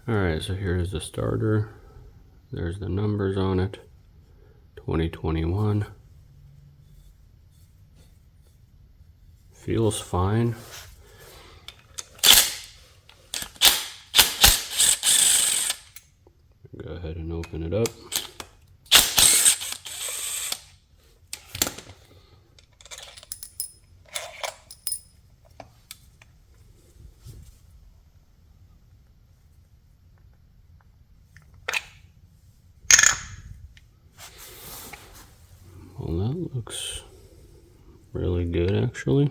Alright, so here's the starter. There's the numbers on it. 2021. Feels fine. Go ahead and open it up. Well, that looks really good, actually.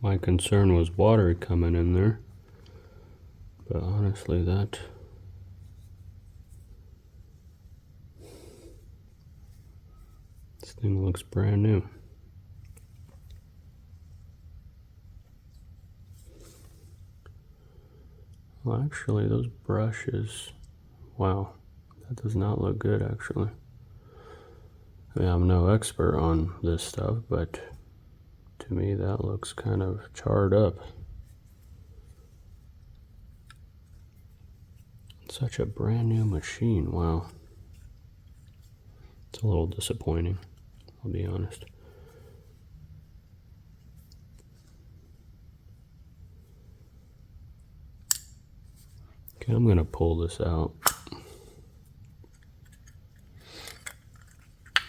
My concern was water coming in there, but honestly, this thing looks brand new. Well, actually, those brushes, wow, that does not look good, actually. I mean, I'm no expert on this stuff, but to me, that looks kind of charred up. Such a brand new machine, wow. It's a little disappointing, I'll be honest. Okay, I'm gonna pull this out.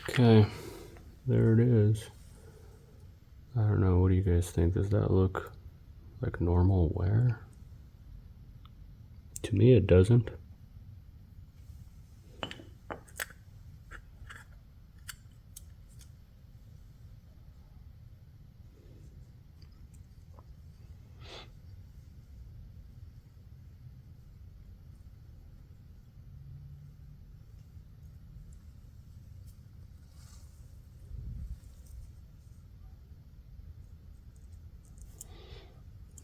Okay, there it is. I don't know, what do you guys think? Does that look like normal wear? To me, it doesn't.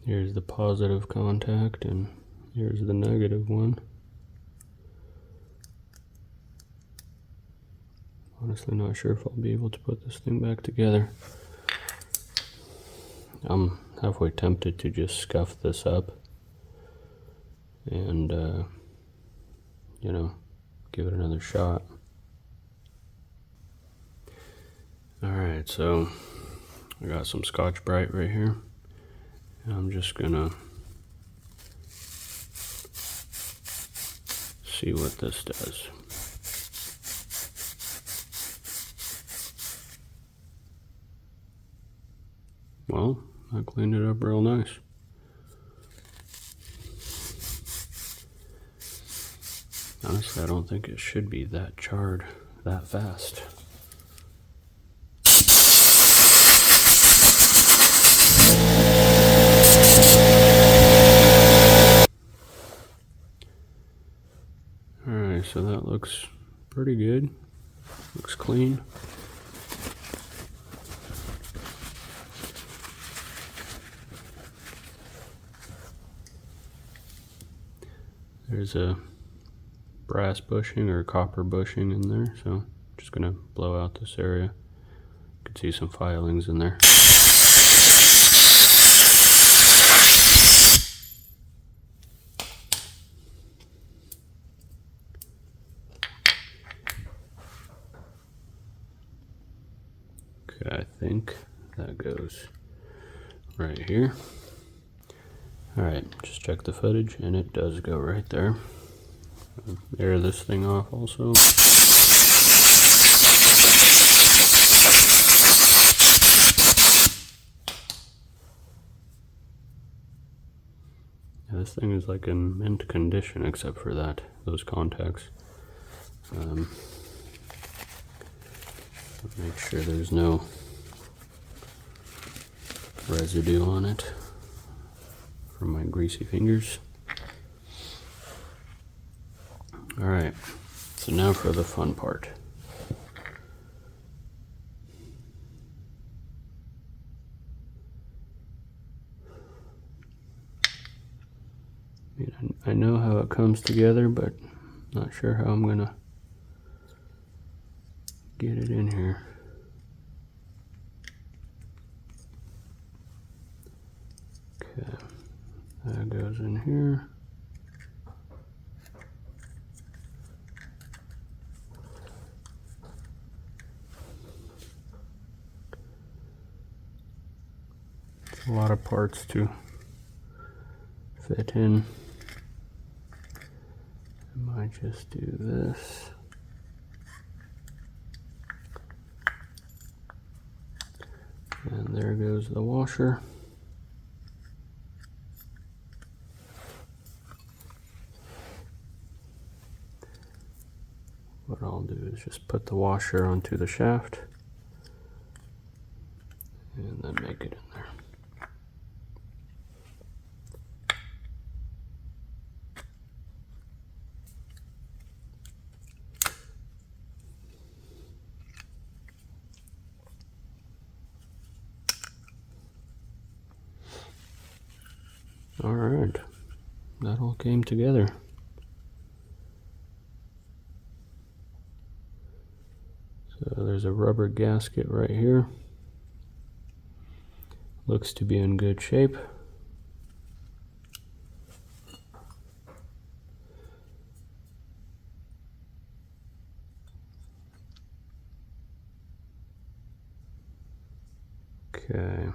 Here's the positive contact, and here's the negative one. Honestly, not sure if I'll be able to put this thing back together. I'm halfway tempted to just scuff this up and, you know, give it another shot. Alright, so I got some Scotch-Brite right here. I'm just gonna see what this does. Well, I cleaned it up real nice. Honestly, I don't think it should be that charred that fast. Alright, so that looks pretty good. Looks clean. There's a brass bushing or copper bushing in there, so I'm just gonna blow out this area. You can see some filings in there. Okay, I think that goes right here. Alright, just check the footage, and it does go right there. Air this thing off also. Yeah, this thing is like in mint condition except for those contacts. Make sure there's no residue on it from my greasy fingers. Alright, so now for the fun part. I know how it comes together, but not sure how I'm gonna get it in here. goes in here. It's a lot of parts to fit in. I might just do this. And there goes the washer. What I'll do is just put the washer onto the shaft and then make it in there. All right, that all came together. So there's a rubber gasket right here. Looks to be in good shape. Okay.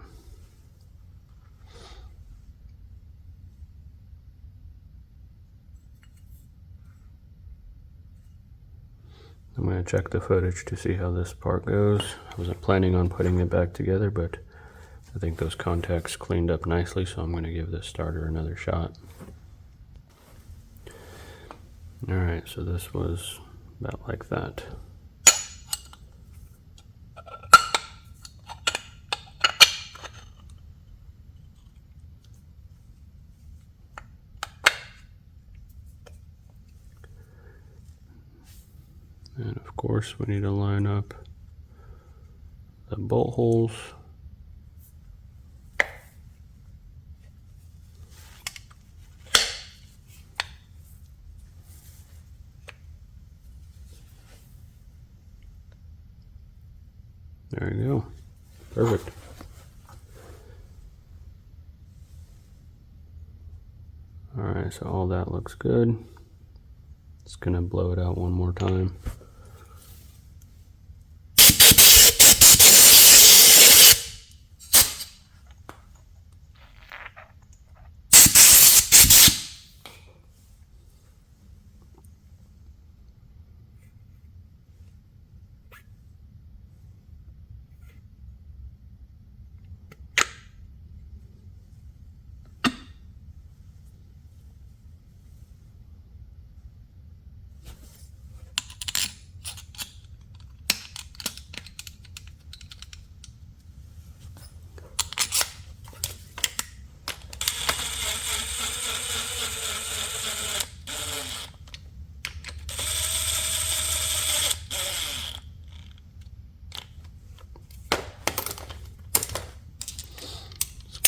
I'm going to check the footage to see how this part goes. I wasn't planning on putting it back together, but I think those contacts cleaned up nicely, so I'm going to give this starter another shot. Alright, so this was about like that. And of course we need to line up the bolt holes. There you go. Perfect. Alright, so all that looks good. Just gonna blow it out one more time.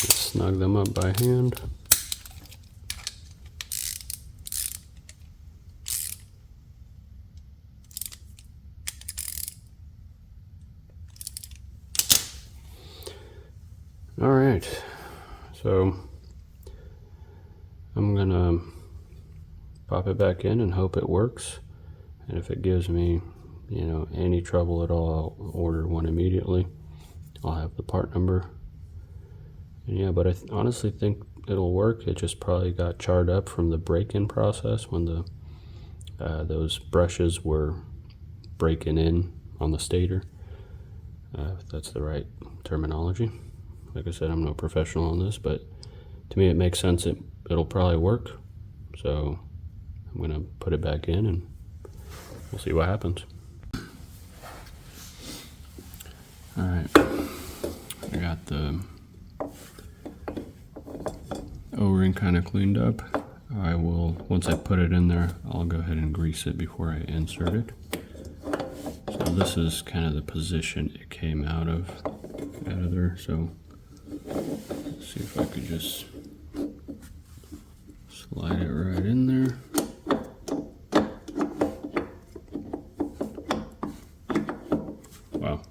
Snug them up by hand. All right, so I'm gonna pop it back in and hope it works. And if it gives me, any trouble at all, I'll order one immediately. I'll have the part number. And yeah, but I honestly think it'll work. It just probably got charred up from the break-in process when those brushes were breaking in on the stator. If that's the right terminology. Like I said, I'm no professional on this, but to me it makes sense. It'll probably work. So I'm gonna put it back in and we'll see what happens. All right, I got the O-ring kind of cleaned up. I will, once I put it in there, I'll go ahead and grease it before I insert it. So this is kind of the position it came out of there. So let's see if I could just slide it right in there. Wow,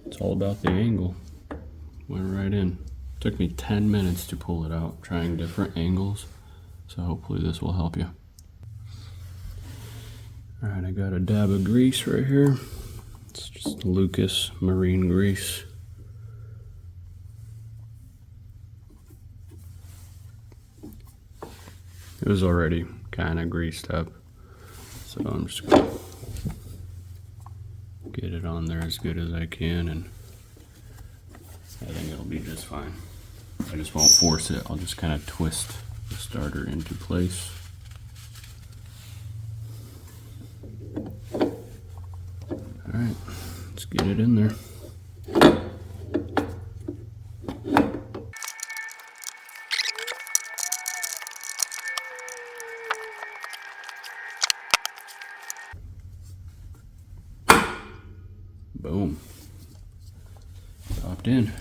it's all about the angle. Went right in. Took me 10 minutes to pull it out, trying different angles. So hopefully this will help you. Alright, I got a dab of grease right here. It's just Lucas marine grease. It was already kind of greased up, so I'm just going to get it on there as good as I can, and I think it'll be just fine. I just won't force it. I'll just kind of twist the starter into place. Alright, let's get it in there. Boom. Popped in.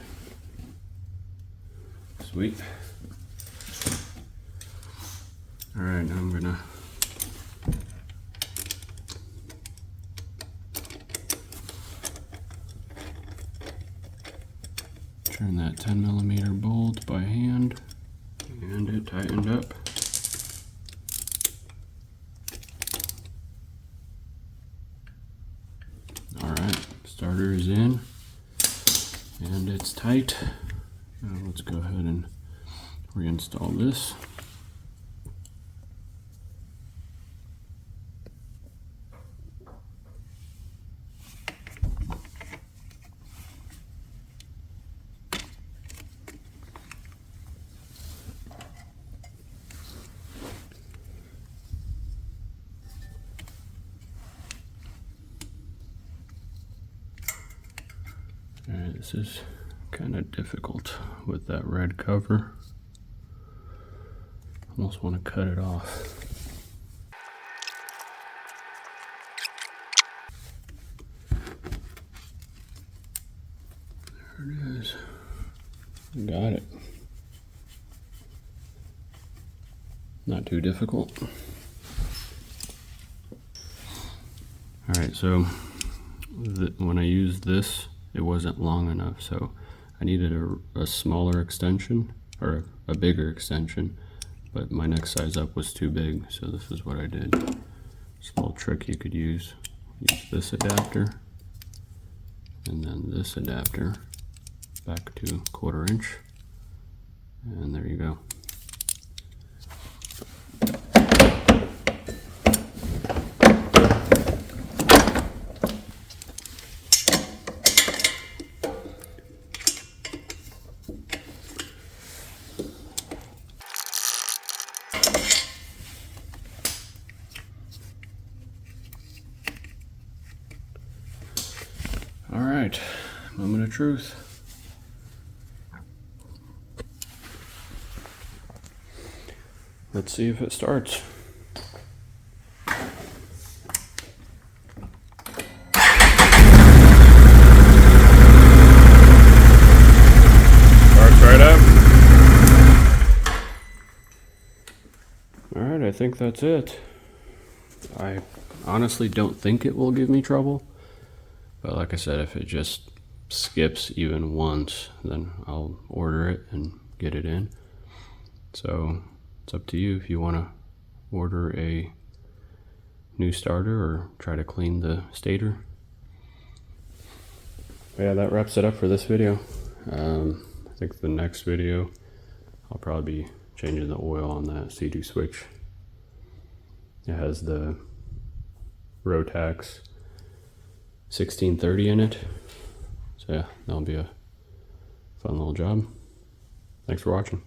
Sweet. Alright, now I'm gonna turn that 10mm bolt by hand, and it tightened up. Alright, starter is in, and it's tight. Now let's go ahead and reinstall this. Alright, this is kind of difficult with that red cover. Almost want to cut it off. There it is. Got it. Not too difficult. Alright, so when I used this, it wasn't long enough, so I needed a smaller extension, or a bigger extension, but my next size up was too big, so this is what I did. Small trick you could use. Use this adapter, and then this adapter back to 1/4 inch, and there you go. Alright, moment of truth. Let's see if it starts. Starts right up. Alright, I think that's it. I honestly don't think it will give me trouble. But like I said, if it just skips even once, then I'll order it and get it in. So it's up to you if you want to order a new starter or try to clean the stator. But yeah, that wraps it up for this video. I think the next video, I'll probably be changing the oil on that C2 switch. It has the Rotax 1630 in it. So yeah, that'll be a fun little job. Thanks for watching.